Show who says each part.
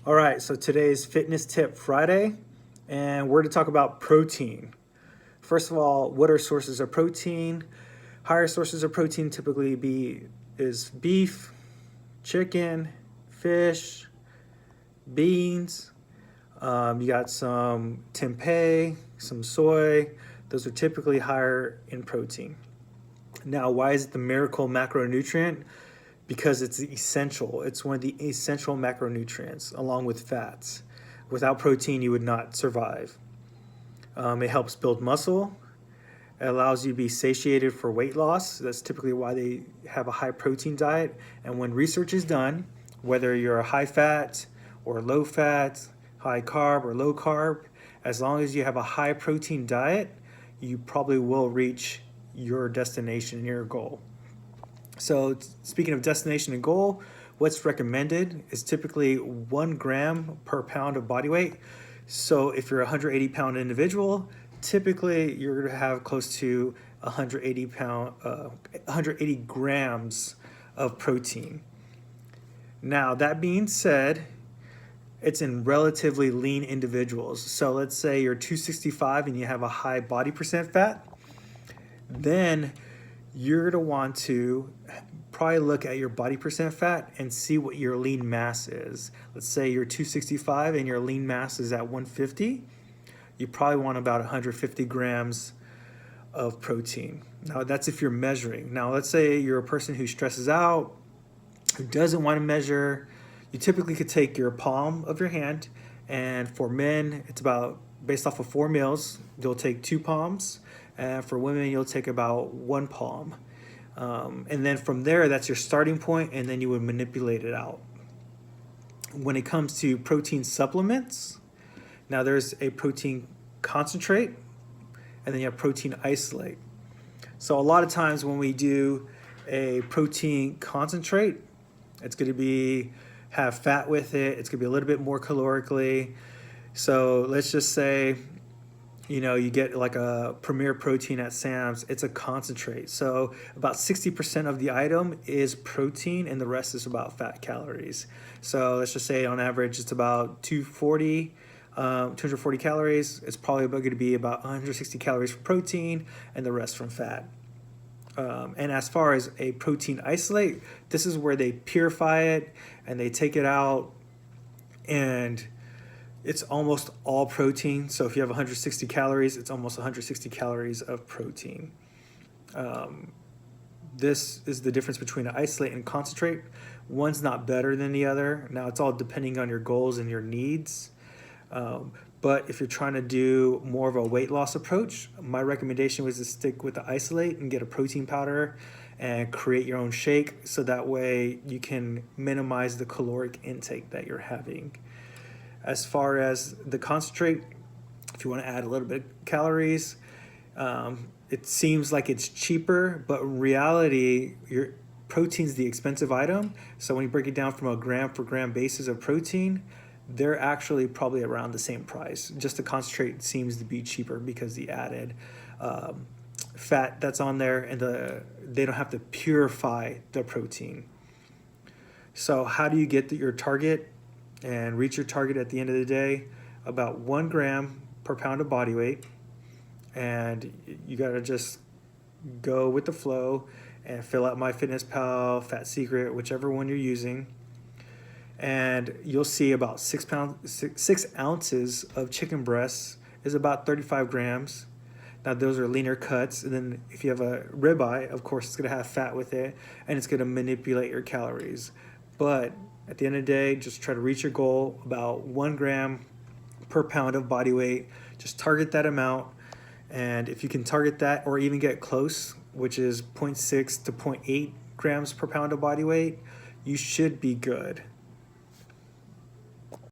Speaker 1: All right, so today's Fitness Tip Friday, and we're to talk about protein. First of all, what are sources of protein? Higher sources of protein is beef, chicken, fish, beans. You got some tempeh, some soy. Those are typically higher in protein. Now, why is it the miracle macronutrient? Because it's essential. It's one of the essential macronutrients along with fats. Without protein, you would not survive. It helps build muscle. It allows you to be satiated for weight loss. That's typically why they have a high protein diet. And when research is done, whether you're a high fat or low fat, high carb or low carb, as long as you have a high protein diet, you probably will reach your destination, your goal. So speaking of destination and goal, what's recommended is typically 1 gram per pound of body weight. So if you're a 180-pound individual, typically you're going to have close to 180 grams of protein. Now, that being said, it's in relatively lean individuals. So let's say you're 265 and you have a high body percent fat, then you're going to want to probably look at your body percent fat and see what your lean mass is. Let's say you're 265 and your lean mass is at 150. You probably want about 150 grams of protein. Now, that's if you're measuring. Now, let's say you're a person who stresses out, who doesn't want to measure. You typically could take your palm of your hand, and for men, it's about based off of 4 meals, you'll take 2 palms. And for women, you'll take about 1 palm. And then from there, that's your starting point, and then you would manipulate it out. When it comes to protein supplements, now there's a protein concentrate, and then you have protein isolate. So a lot of times when we do a protein concentrate, it's going to have fat with it. It's going to be a little bit more calorically. So let's just say, you get like a Premier Protein at Sam's. It's a concentrate. So about 60% of the item is protein and the rest is about fat calories. So let's just say on average it's about 240 calories. It's probably going to be about 160 calories from protein and the rest from fat. And as far as a protein isolate, this is where they purify it and they take it out, and it's almost all protein. So if you have 160 calories, it's almost 160 calories of protein. This is the difference between an isolate and concentrate. One's not better than the other. Now, it's all depending on your goals and your needs. But if you're trying to do more of a weight loss approach, my recommendation was to stick with the isolate and get a protein powder and create your own shake, so that way you can minimize the caloric intake that you're having. As far as the concentrate, if you want to add a little bit of calories, it seems like it's cheaper, but in reality, your protein's the expensive item. So when you break it down from a gram per gram basis of protein, they're actually probably around the same price. Just the concentrate seems to be cheaper because the added fat that's on there, and they don't have to purify the protein. So how do you get your target and reach your target at the end of the day? About 1 gram per pound of body weight, and you got to just go with the flow and fill out MyFitnessPal, Fat Secret, whichever one you're using, and you'll see about 6 ounces of chicken breasts is about 35 grams. Now, those are leaner cuts, and then if you have a ribeye, of course, it's going to have fat with it, and it's going to manipulate your calories. But at the end of the day, just try to reach your goal, about 1 gram per pound of body weight. Just target that amount, and if you can target that or even get close, which is 0.6 to 0.8 grams per pound of body weight, you should be good.